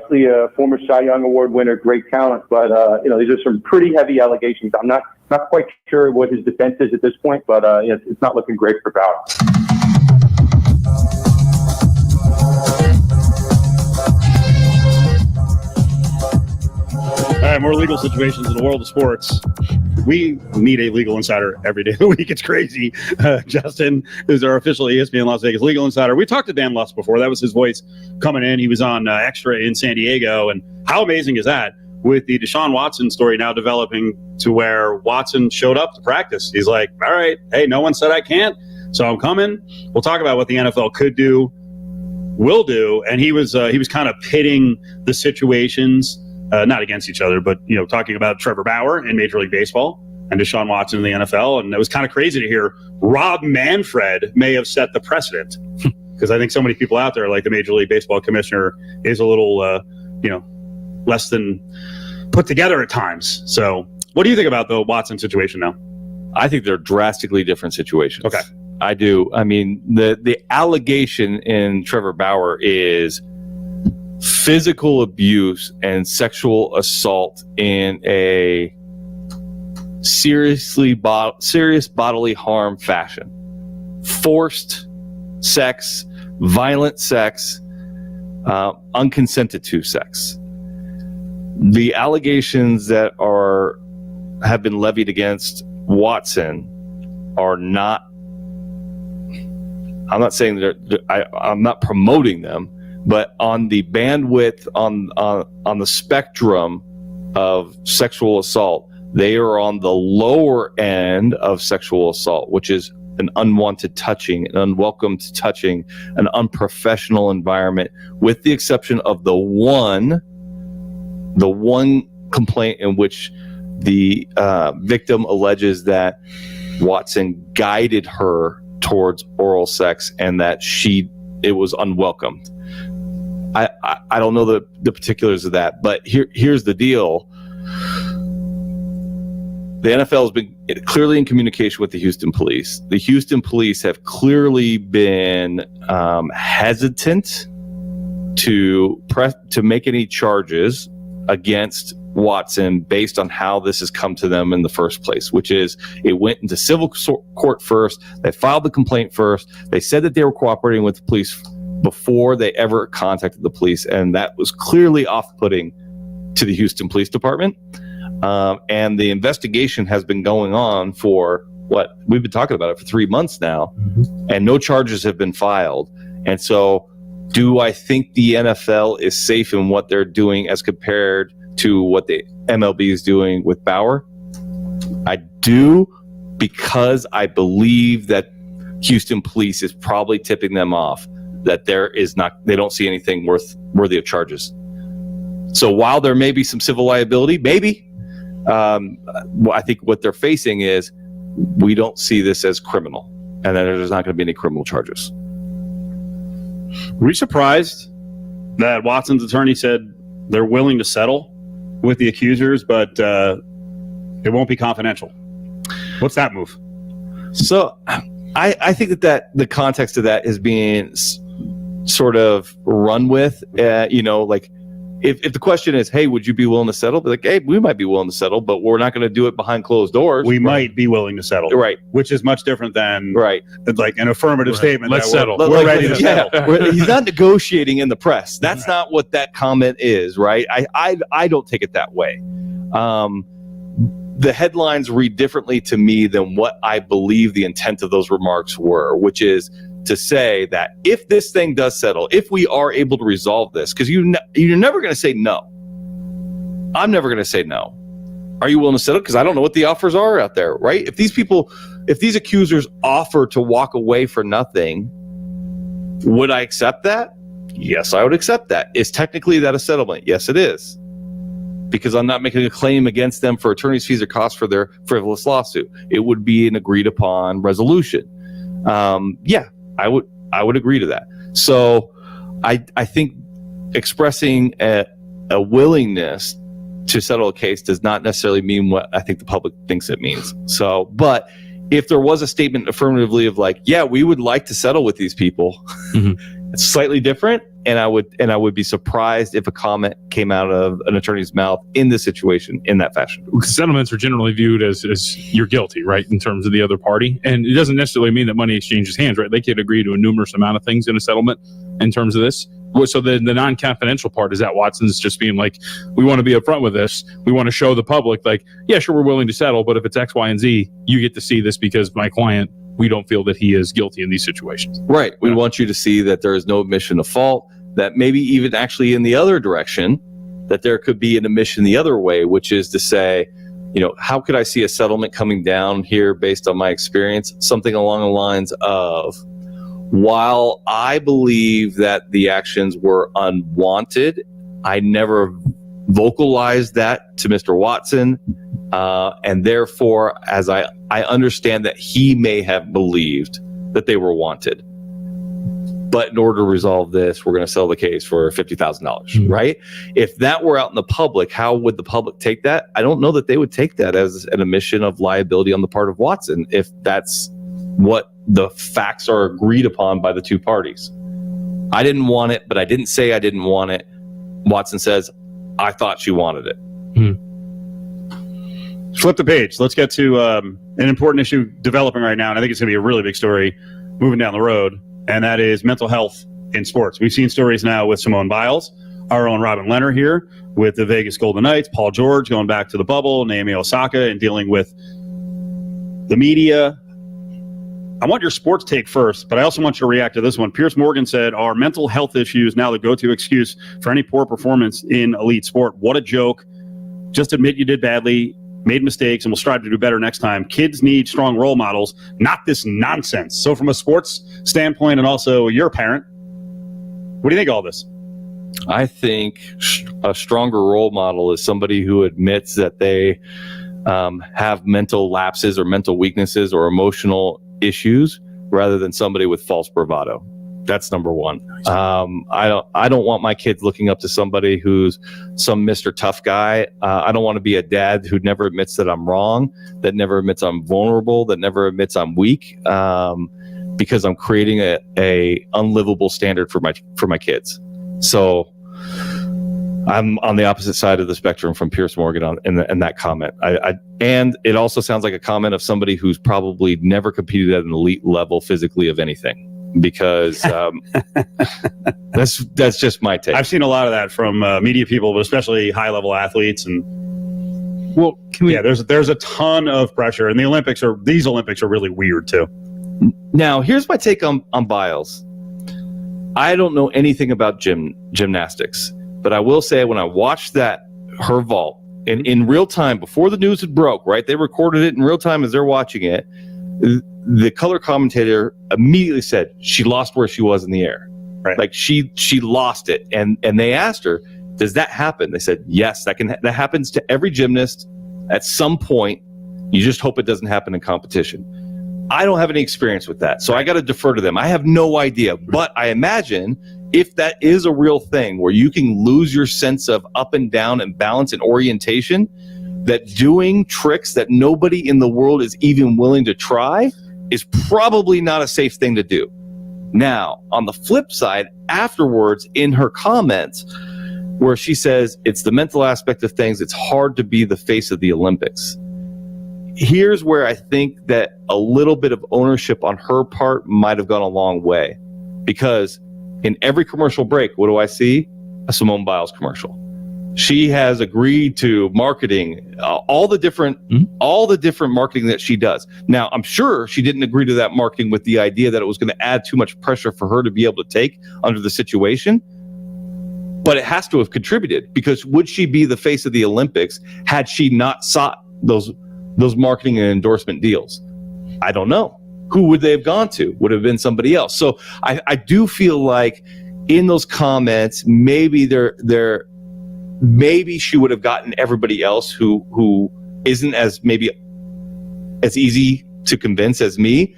Obviously, a former Cy Young Award winner, great talent, but these are some pretty heavy allegations. I'm not quite sure what his defense is at this point, but it's not looking great for Bauer. All right, more legal situations in the world of sports. We need a legal insider every day of the week. It's crazy. Justin, who's our official ESPN Las Vegas legal insider. We talked to Dan Lutz before. That was his voice coming in. He was on Extra in San Diego. And how amazing is that with the Deshaun Watson story now developing to where Watson showed up to practice? He's like, all right, hey, no one said I can't, so I'm coming. We'll talk about what the NFL could do, will do. And he was kind of pitting the situations, not against each other, but talking about Trevor Bauer in Major League Baseball and Deshaun Watson in the NFL. And it was kind of crazy to hear Rob Manfred may have set the precedent, because I think so many people out there, like the Major League Baseball commissioner, is a little less than put together at times. So what do you think about the Watson situation now? I think they're drastically different situations. Okay. I do. I mean, the allegation in Trevor Bauer is physical abuse and sexual assault in a serious bodily harm fashion. Forced sex, violent sex, unconsented to sex. The allegations that have been levied against Watson are not, I'm not saying that I'm not promoting them, but on the bandwidth, on the spectrum of sexual assault, they are on the lower end of sexual assault, which is an unwanted touching, an unwelcome touching, an unprofessional environment, with the exception of the one complaint in which the victim alleges that Watson guided her towards oral sex and that it was unwelcomed. I don't know the particulars of that, but here's the deal. The NFL has been clearly in communication with the Houston police. The Houston police have clearly been hesitant to make any charges against Watson based on how this has come to them in the first place, which is it went into civil court first. They filed the complaint first. They said that they were cooperating with the police before they ever contacted the police, and that was clearly off-putting to the Houston Police Department. And the investigation has been going on for we've been talking about it for 3 months now, and no charges have been filed. And so, do I think the NFL is safe in what they're doing as compared to what the MLB is doing with Bauer? I do, because I believe that Houston police is probably tipping them off that they don't see anything worthy of charges. So while there may be some civil liability, maybe, I think what they're facing is we don't see this as criminal, and then there's not going to be any criminal charges. Were you surprised that Watson's attorney said they're willing to settle with the accusers, but it won't be confidential? What's that move? So I think that the context of that is being sort of run with, like if the question is, hey, would you be willing to settle? Be like, hey, we might be willing to settle, but we're not going to do it behind closed doors. We might be willing to settle. Right. Which is much different than like an affirmative statement. Let's settle. We're ready to settle. He's not negotiating in the press. That's not what that comment is, right? I don't take it that way. The headlines read differently to me than what I believe the intent of those remarks were, which is to say that if this thing does settle, if we are able to resolve this, because you're never going to say no. I'm never going to say no. Are you willing to settle? Because I don't know what the offers are out there, right? If these accusers offer to walk away for nothing, would I accept that? Yes, I would accept that. Is technically that a settlement? Yes, it is. Because I'm not making a claim against them for attorney's fees or costs for their frivolous lawsuit. It would be an agreed upon resolution. I would agree to that. So I think expressing a willingness to settle a case does not necessarily mean what I think the public thinks it means. So, but if there was a statement affirmatively of like, yeah, we would like to settle with these people, It's slightly different, and I would be surprised if a comment came out of an attorney's mouth in this situation in that fashion. Settlements are generally viewed as you're guilty, right, in terms of the other party, and it doesn't necessarily mean that money exchanges hands, right? They could agree to a numerous amount of things in a settlement in terms of this. So the non-confidential part is that Watson's just being like, we want to be upfront with this. We want to show the public, like, yeah, sure, we're willing to settle, but if it's X, Y, and Z, you get to see this because my client, we don't feel that he is guilty in these situations. Right. We want you to see that there is no admission of fault, that maybe even actually in the other direction, that there could be an admission the other way, which is to say, how could I see a settlement coming down here based on my experience? Something along the lines of, while I believe that the actions were unwanted, I never vocalized that to Mr. Watson. And therefore, as I understand that he may have believed that they were wanted. But in order to resolve this, we're going to sell the case for $50,000, right? If that were out in the public, how would the public take that? I don't know that they would take that as an admission of liability on the part of Watson, if that's what the facts are agreed upon by the two parties. I didn't want it, but I didn't say I didn't want it. Watson says, I thought she wanted it. Flip the page. Let's get to an important issue developing right now, and I think it's going to be a really big story moving down the road, and that is mental health in sports. We've seen stories now with Simone Biles, our own Robin Leonard here, with the Vegas Golden Knights, Paul George going back to the bubble, Naomi Osaka, and dealing with the media. I want your sports take first, but I also want you to react to this one. Piers Morgan said, are mental health issues now the go-to excuse for any poor performance in elite sport? What a joke. Just admit you did badly, made mistakes, and we'll strive to do better next time. Kids need strong role models, not this nonsense. So from a sports standpoint, and also you're a parent, what do you think of all this? I think a stronger role model is somebody who admits that they have mental lapses or mental weaknesses or emotional issues, rather than somebody with false bravado. That's number one. I don't want my kids looking up to somebody who's some Mr. Tough guy. I don't want to be a dad who never admits that I'm wrong, that never admits I'm vulnerable, that never admits I'm weak, because I'm creating a unlivable standard for my kids. So I'm on the opposite side of the spectrum from Piers Morgan in that comment. And it also sounds like a comment of somebody who's probably never competed at an elite level physically of anything, because that's just my take. I've seen a lot of that from media people, but especially high-level athletes. And there's a ton of pressure, and these Olympics are really weird too. Now, here's my take on Biles. I don't know anything about gymnastics. But I will say, when I watched her vault in real time before the news had broke, right? They recorded it in real time as they're watching it. The color commentator immediately said she lost where she was in the air. Right. Like she lost it. And they asked her, does that happen? They said, yes, that happens to every gymnast at some point. You just hope it doesn't happen in competition. I don't have any experience with that, so I got to defer to them. I have no idea, but I imagine if that is a real thing where you can lose your sense of up and down and balance and orientation, that doing tricks that nobody in the world is even willing to try is probably not a safe thing to do. Now, on the flip side, afterwards in her comments, where she says it's the mental aspect of things, it's hard to be the face of the Olympics. Here's where I think that a little bit of ownership on her part might have gone a long way, because in every commercial break, what do I see? A Simone Biles commercial. She has agreed to marketing, all the different marketing that she does. Now, I'm sure she didn't agree to that marketing with the idea that it was going to add too much pressure for her to be able to take under the situation. But it has to have contributed, because would she be the face of the Olympics had she not sought those marketing and endorsement deals? I don't know. Who would they have gone to? Would have been somebody else. So I do feel like in those comments, maybe maybe she would have gotten everybody else who isn't as easy to convince as me.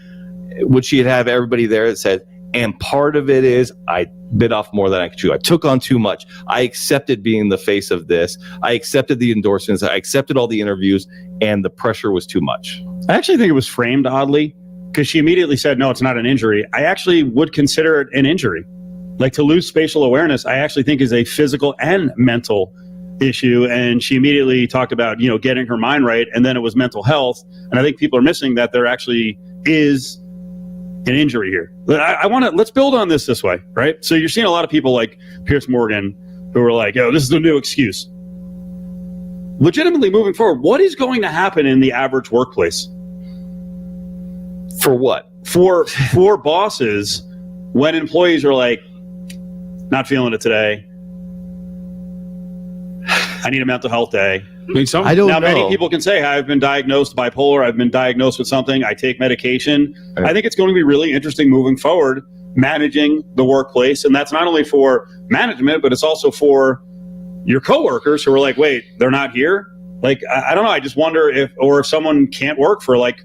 Would she have everybody there that said, and part of it is I bit off more than I could chew. I took on too much. I accepted being the face of this. I accepted the endorsements. I accepted all the interviews, and the pressure was too much. I actually think it was framed oddly, because she immediately said, no, it's not an injury. I actually would consider it an injury. Like, to lose spatial awareness, I actually think is a physical and mental issue. And she immediately talked about, getting her mind right. And then it was mental health. And I think people are missing that there actually is an injury here. Let's build on this way, right? So you're seeing a lot of people like Pierce Morgan who are like, this is the new excuse. Legitimately moving forward, what is going to happen in the average workplace? For what? For bosses, when employees are like, not feeling it today, I need a mental health day. I mean, I don't know. Many people can say, I've been diagnosed bipolar, I've been diagnosed with something, I take medication. Right. I think it's going to be really interesting moving forward, managing the workplace. And that's not only for management, but it's also for your coworkers who are like, wait, they're not here? Like, I don't know. I just wonder if someone can't work for like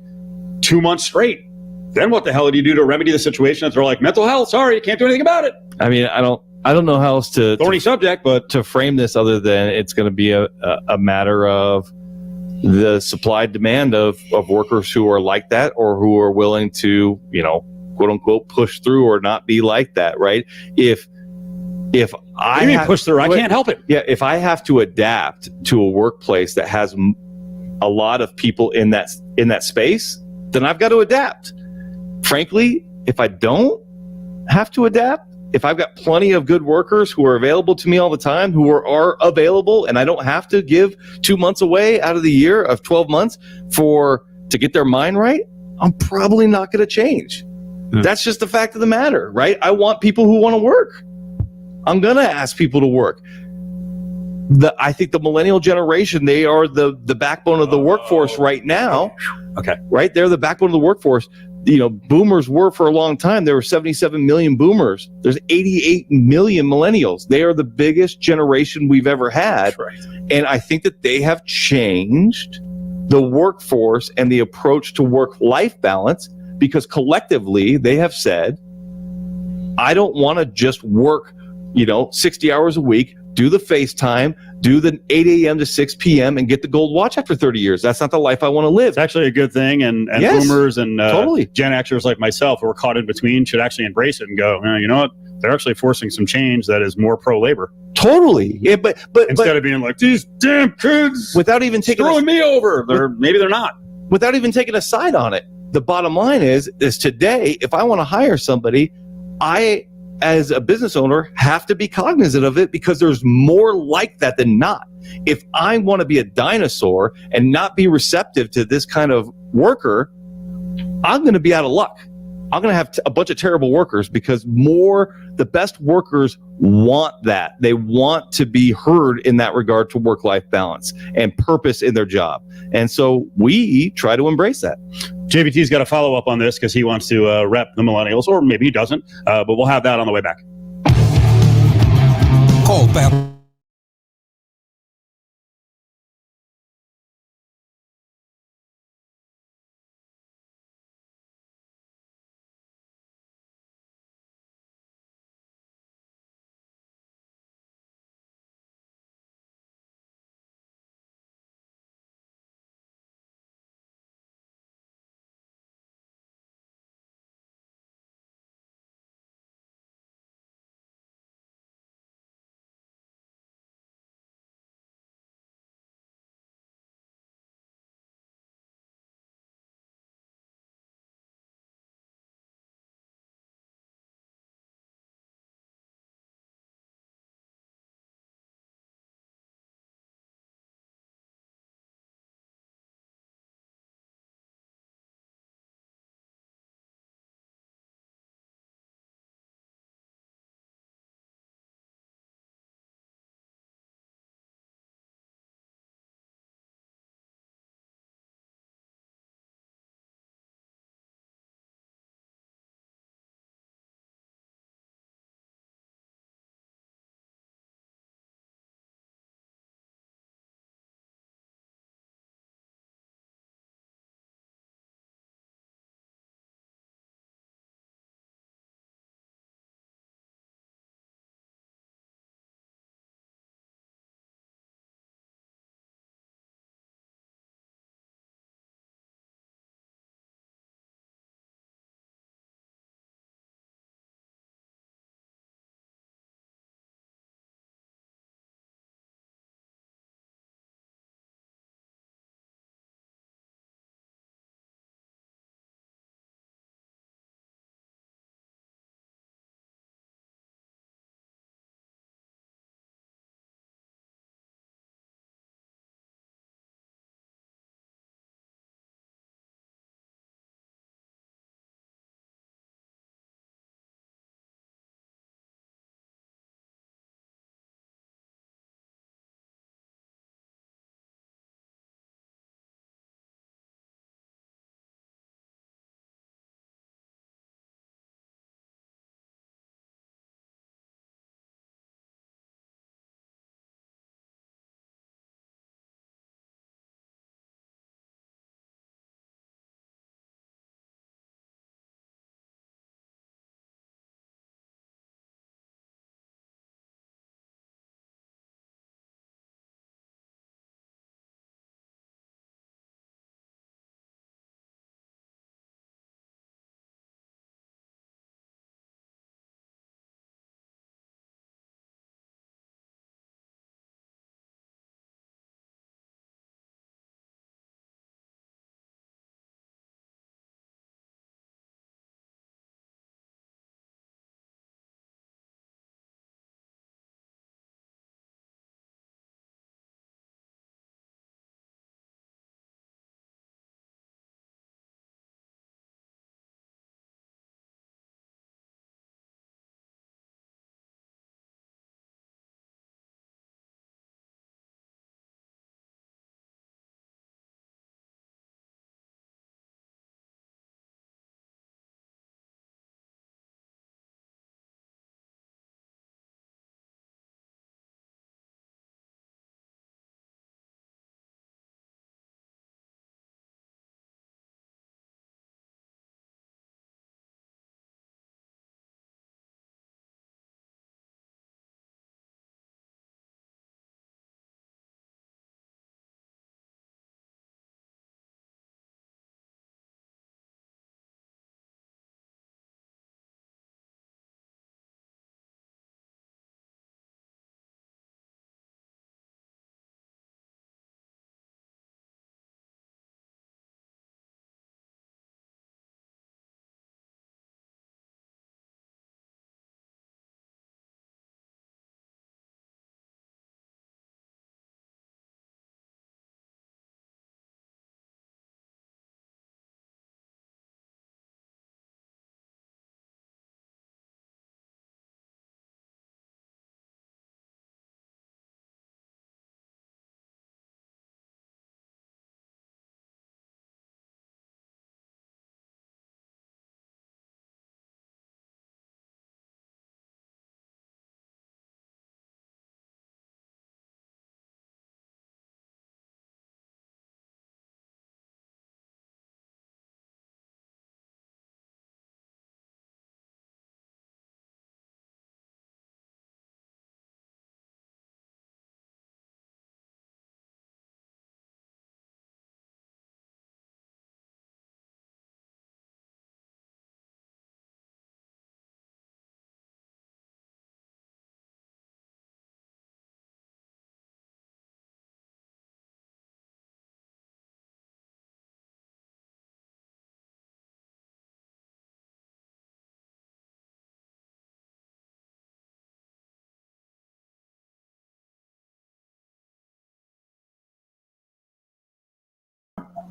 2 months straight. Then what the hell do you do to remedy the situation? If they're like, mental health, sorry, can't do anything about it. I mean, I don't know how else to Thorny subject, but to frame this other than it's going to be a matter of the supply demand of workers who are like that or who are willing to, quote unquote, push through or not be like that, right? If I push through, I can't help it. Yeah, if I have to adapt to a workplace that has a lot of people in that space, then I've got to adapt. Frankly, if I don't have to adapt, if I've got plenty of good workers who are available to me all the time, who are available, and I don't have to give 2 months away out of the year of 12 months to get their mind right, I'm probably not going to change. That's just the fact of the matter, right? I want people who want to work. I'm going to ask people to work. I think the millennial generation, they are the backbone of the workforce right now. Okay. Right? They're the backbone of the workforce. Boomers were for a long time. There were 77 million boomers. There's 88 million millennials. They are the biggest generation we've ever had. Right. And I think that they have changed the workforce and the approach to work-life balance because collectively they have said, I don't want to just work, 60 hours a week, do the FaceTime, do the 8 a.m. to 6 p.m. and get the gold watch after 30 years. That's not the life I want to live. It's actually a good thing. And Yes, boomers and totally. Gen Xers like myself who are caught in between should actually embrace it and go, you know what? They're actually forcing some change that is more pro-labor. Totally. Yeah, but Instead of being like, these damn kids without even taking throwing me over. Maybe they're not. Without even taking a side on it. The bottom line is today, if I want to hire somebody, I, as a business owner, have to be cognizant of it because there's more like that than not. If I want to be a dinosaur and not be receptive to this kind of worker, I'm going to be out of luck. I'm going to have a bunch of terrible workers because the best workers want that. They want to be heard in that regard to work-life balance and purpose in their job. And so we try to embrace that. JVT's got to follow up on this because he wants to rep the millennials, or maybe he doesn't, but we'll have that on the way back. Call Battle.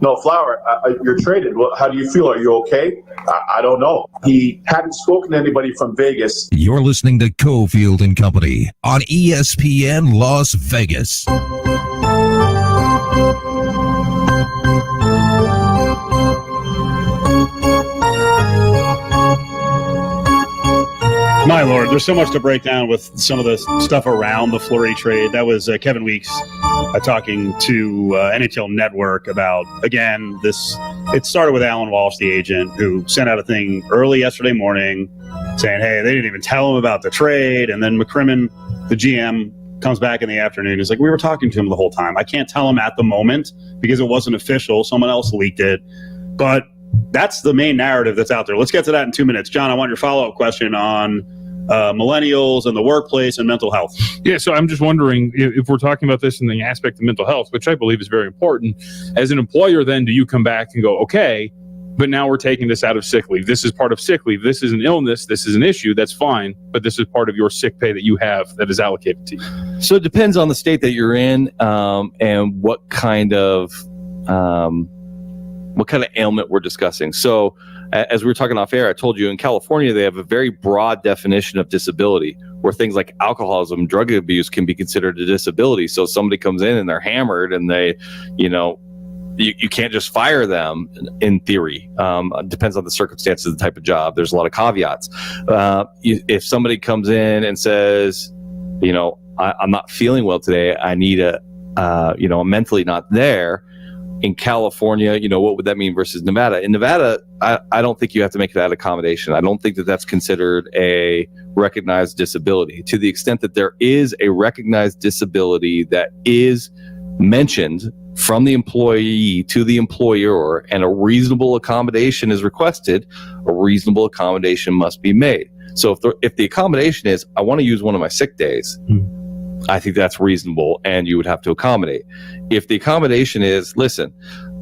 No, Flower, you're traded. Well, how do you feel? Are you okay? I don't know. He hadn't spoken to anybody from Vegas. You're listening to Cofield and Company on ESPN Las Vegas. My Lord, there's so much to break down with some of the stuff around the Fleury trade. That was Kevin Weeks talking to NHL Network about, again, it started with Alan Walsh, the agent, who sent out a thing early yesterday morning saying, hey, they didn't even tell him about the trade. And then McCrimmon, the GM, comes back in the afternoon. He's like, we were talking to him the whole time. I can't tell him at the moment because it wasn't official. Someone else leaked it. But that's the main narrative that's out there. Let's get to that in 2 minutes. John, I want your follow-up question on millennials and the workplace and mental health. Yeah, so I'm just wondering if we're talking about this in the aspect of mental health, which I believe is very important. As an employer, then, do you come back and go, okay, but now we're taking this out of sick leave. This is part of sick leave. This is an illness. This is an issue. That's fine. But this is part of your sick pay that you have that is allocated to you. So it depends on the state that you're in and what kind of ailment we're discussing. So as we were talking off air, I told you in California, they have a very broad definition of disability where things like alcoholism, drug abuse can be considered a disability. So somebody comes in and they're hammered and they, you can't just fire them in theory. It depends on the circumstances of the type of job. There's a lot of caveats. If somebody comes in and says, I'm not feeling well today, I need I'm mentally not there. In California, what would that mean versus Nevada? In Nevada, I don't think you have to make that accommodation. I don't think that that's considered a recognized disability. To the extent that there is a recognized disability that is mentioned from the employee to the employer and a reasonable accommodation is requested, a reasonable accommodation must be made. So if the accommodation is, I want to use one of my sick days, I think that's reasonable and you would have to accommodate. If the accommodation is, listen,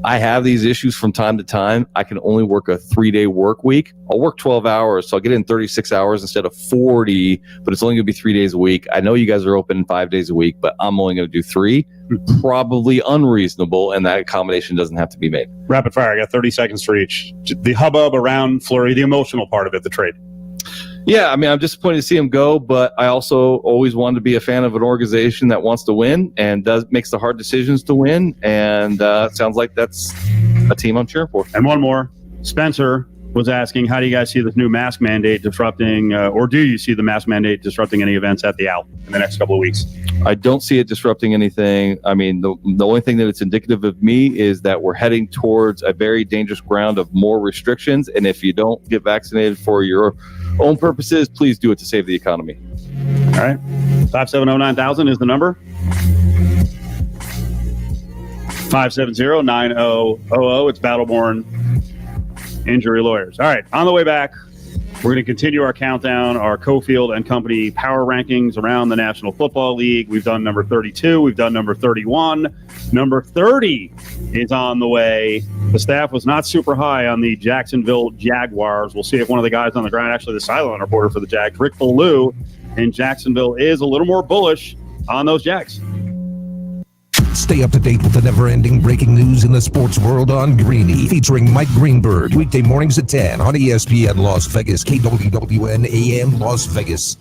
I have these issues from time to time. I can only work a 3-day work week. I'll work 12 hours, so I'll get in 36 hours instead of 40, but it's only going to be 3 days a week. I know you guys are open 5 days a week, but I'm only going to do 3. Probably unreasonable, and that accommodation doesn't have to be made. Rapid fire. I got 30 seconds for each. The hubbub around Fleury, the emotional part of it, the trade. Yeah, I'm disappointed to see him go, but I also always wanted to be a fan of an organization that wants to win and makes the hard decisions to win. And it sounds like that's a team I'm cheering for. And one more. Spencer was asking, how do you guys see this new mask mandate disrupting, or do you see the mask mandate disrupting any events at the Owl in the next couple of weeks? I don't see it disrupting anything. I mean, the only thing that it's indicative of me is that we're heading towards a very dangerous ground of more restrictions. And if you don't get vaccinated for your own purposes, please do it to save the economy. All right. 570-9000 is the number. 570-9000. It's BattleBorn Injury Lawyers. All right. On the way back, we're going to continue our countdown, our Cofield and Company power rankings around the National Football League. We've done number 32. We've done number 31. Number 30 is on the way. The staff was not super high on the Jacksonville Jaguars. We'll see if one of the guys on the ground, actually the sideline reporter for the Jags, Rick Ballou in Jacksonville, is a little more bullish on those Jags. Stay up to date with the never-ending breaking news in the sports world on Greeny, featuring Mike Greenberg, weekday mornings at 10 on ESPN Las Vegas, KWWN AM Las Vegas.